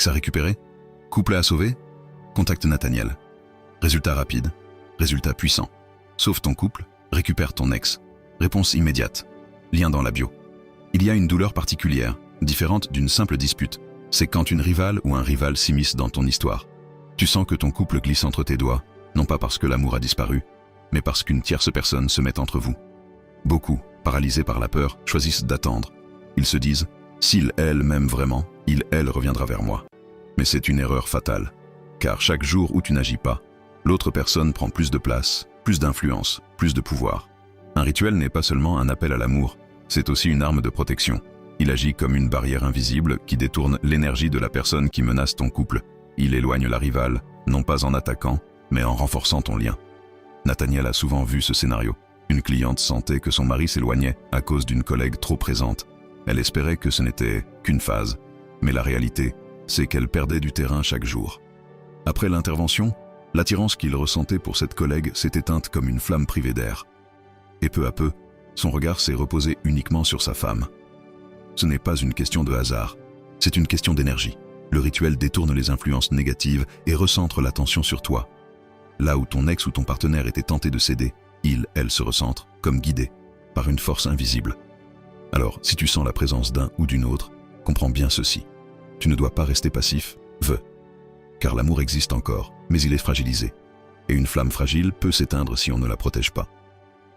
Ex à récupérer? Couple à sauver? Contacte Nathaniel. Résultat rapide. Résultat puissant. Sauve ton couple, récupère ton ex. Réponse immédiate. Lien dans la bio. Il y a une douleur particulière, différente d'une simple dispute. C'est quand une rivale ou un rival s'immisce dans ton histoire. Tu sens que ton couple glisse entre tes doigts, non pas parce que l'amour a disparu, mais parce qu'une tierce personne se met entre vous. Beaucoup, paralysés par la peur, choisissent d'attendre. Ils se disent « s'il, elle m'aime vraiment, il, elle reviendra vers moi ». Mais c'est une erreur fatale, car chaque jour où tu n'agis pas, l'autre personne prend plus de place, plus d'influence, plus de pouvoir. Un rituel n'est pas seulement un appel à l'amour, c'est aussi une arme de protection. Il agit comme une barrière invisible qui détourne l'énergie de la personne qui menace ton couple. Il éloigne la rivale, non pas en attaquant, mais en renforçant ton lien. Nathaniel a souvent vu ce scénario. Une cliente sentait que son mari s'éloignait à cause d'une collègue trop présente. Elle espérait que ce n'était qu'une phase, mais la réalité, c'est qu'elle perdait du terrain chaque jour. Après l'intervention, l'attirance qu'il ressentait pour cette collègue s'est éteinte comme une flamme privée d'air. Et peu à peu, son regard s'est reposé uniquement sur sa femme. Ce n'est pas une question de hasard, c'est une question d'énergie. Le rituel détourne les influences négatives et recentre l'attention sur toi. Là où ton ex ou ton partenaire était tenté de céder, il, elle se recentre, comme guidé, par une force invisible. Alors, si tu sens la présence d'un ou d'une autre, comprends bien ceci. Tu ne dois pas rester passif, veux. Car l'amour existe encore, mais il est fragilisé. Et une flamme fragile peut s'éteindre si on ne la protège pas.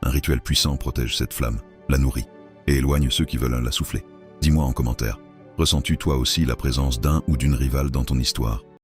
Un rituel puissant protège cette flamme, la nourrit, et éloigne ceux qui veulent la souffler. Dis-moi en commentaire, ressens-tu toi aussi la présence d'un ou d'une rivale dans ton histoire?